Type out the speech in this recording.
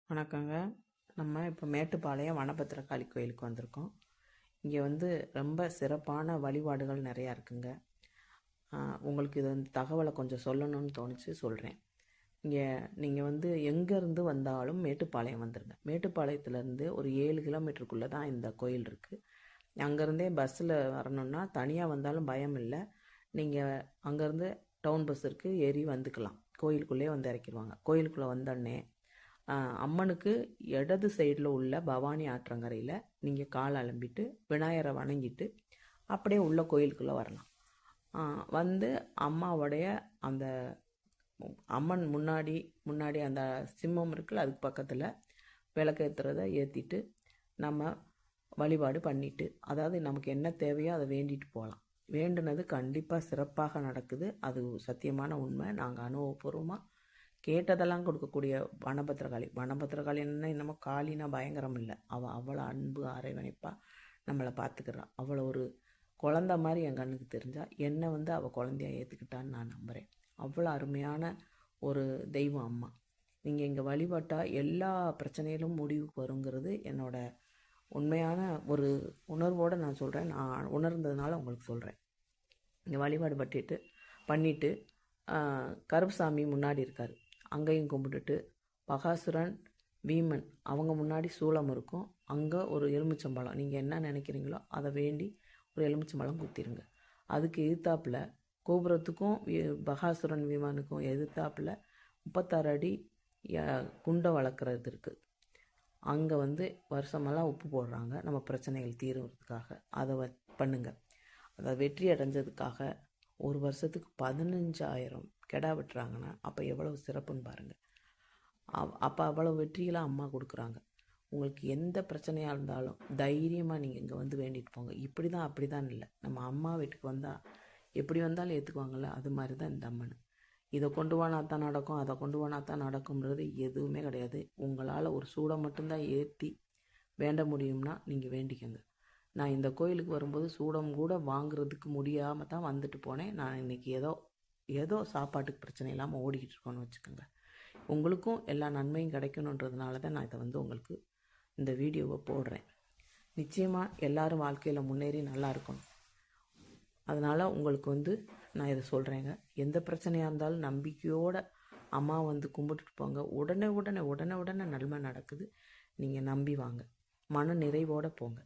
வணக்கங்க. நம்ம இப்போ மேட்டுப்பாளையம் வனபத்திரகாளி கோயிலுக்கு வந்திருக்கோம். இங்கே ரொம்ப சிறப்பான வழிபாடுகள் நிறையா இருக்குங்க. உங்களுக்கு இது தகவலை கொஞ்சம் சொல்லணும்னு தோணுச்சு, சொல்கிறேன். இங்கே நீங்கள் எங்கேருந்து வந்தாலும் மேட்டுப்பாளையம் வந்துடுங்க. மேட்டுப்பாளையத்துலேருந்து ஒரு 7 கிலோமீட்டருக்குள்ளே தான் இந்த கோயில் இருக்குது. அங்கேருந்தே பஸ்ஸில் வரணுன்னா தனியாக வந்தாலும் பயம் இல்லை. நீங்கள் அங்கேருந்து டவுன் பஸ் இருக்குது, ஏறி வந்துக்கலாம். கோயிலுக்குள்ளே வந்து இறக்கிடுவாங்க. கோயிலுக்குள்ளே வந்தோடனே அம்மனுக்கு இடது சைடில் உள்ள பவானி ஆற்றங்கரையில் நீங்கள் கால் அலம்பிட்டு விநாயகரை வணங்கிட்டு அப்படியே உள்ள கோயிலுக்குள்ளே வரலாம். வந்து அம்மாவுடைய அந்த அம்மன் முன்னாடி அந்த சிம்மம் இருக்குல்ல, அதுக்கு பக்கத்தில் விளக்கேற்றுறதை ஏற்றிட்டு நம்ம வழிபாடு பண்ணிட்டு, அதாவது நமக்கு என்ன தேவையோ அதை வேண்டிட்டு போகலாம். வேண்டுனது கண்டிப்பாக சிறப்பாக நடக்குது. அது சத்தியமான உண்மை. நாங்கள் அனுபவபூர்வமாக கேட்டதெல்லாம் கொடுக்கக்கூடிய வனபத்திரகாளி என்னமோ காளினா பயங்கரம் இல்லை. அவள் அவ்வளோ அன்பு அரவணைப்பாக நம்மளை பார்த்துக்கிறான். அவ்வளோ ஒரு குழந்த மாதிரி என் கண்ணுக்கு தெரிஞ்சா என்னை அவள் குழந்தையாக ஏற்றுக்கிட்டான்னு நான் நம்புகிறேன். அவ்வளோ அருமையான ஒரு தெய்வம் அம்மா. நீங்கள் இங்கே வழிபட்டால் எல்லா பிரச்சனையிலும் முடிவுக்கு வருங்கிறது என்னோட உண்மையான ஒரு உணர்வோடு நான் சொல்கிறேன். நான் உணர்ந்ததுனால உங்களுக்கு சொல்கிறேன். இங்கே வழிபாடு பண்ணிவிட்டு கருப்புசாமி முன்னாடி இருக்கார், அங்கேயும் கும்பிட்டுட்டு பகாசுரன் பீமன் அவங்க முன்னாடி சூளம் இருக்கும். அங்கே ஒரு எலுமிச்சம்பழம், நீங்கள் என்ன நினைக்கிறீங்களோ அதை வேண்டி ஒரு எலுமிச்சம்பழம் குத்திருங்க. அதுக்கு எதிர்த்தாப்பில் கோபுரத்துக்கும் பகாசுரன் பீமனுக்கும் எதிர்த்தாப்பில் 36 அடி குண்டை வளர்க்குறது இருக்குது. அங்கே வருஷமெல்லாம் உப்பு போடுறாங்க நம்ம பிரச்சனைகள் தீர்வுறதுக்காக. அதை பண்ணுங்க. அதை வெற்றி அடைஞ்சதுக்காக ஒரு வருஷத்துக்கு 15,000 கெடா வெட்டுறாங்கன்னா அப்போ எவ்வளவு சிறப்புன்னு பாருங்கள். அப்போ அவ்வளோ வெற்றியெல்லாம் அம்மா கொடுக்குறாங்க. உங்களுக்கு எந்த பிரச்சனையாக இருந்தாலும் தைரியமாக நீங்கள் இங்கே வேண்டிட்டு போங்க. இப்படி தான் அப்படி தான் இல்லை. நம்ம அம்மா வீட்டுக்கு வந்தால் எப்படி வந்தாலும் ஏற்றுக்குவாங்கள்ல, அது மாதிரி தான் இந்த அம்மன். இதை கொண்டு போனா தான் நடக்கும், அதை கொண்டு போனா தான் நடக்கும்ன்றது எதுவுமே கிடையாது. உங்களால் ஒரு சூடை மட்டும்தான் ஏற்றி வேண்ட முடியும்னா நீங்கள் வேண்டிக்கங்க. நான் இந்த கோயிலுக்கு வரும்போது சூடம் கூட வாங்குறதுக்கு முடியாமல் தான் வந்துட்டு போனேன். நான் இன்றைக்கி ஏதோ சாப்பாட்டுக்கு பிரச்சனை இல்லாமல் ஓடிக்கிட்டு இருக்கோன்னு வச்சுக்கோங்க. உங்களுக்கும் எல்லா நன்மையும் கிடைக்கணுன்றதுனால தான் நான் இதை உங்களுக்கு இந்த வீடியோவை போடுறேன். நிச்சயமாக எல்லோரும் வாழ்க்கையில் முன்னேறி நல்லா இருக்கணும். அதனால் உங்களுக்கு நான் இதை சொல்கிறேங்க. எந்த பிரச்சனையாக இருந்தாலும் நம்பிக்கையோடு அம்மா கும்பிட்டுட்டு போங்க. உடனே நன்மை நடக்குது. நீங்கள் நம்பி வாங்க, மன நிறைவோடு போங்க.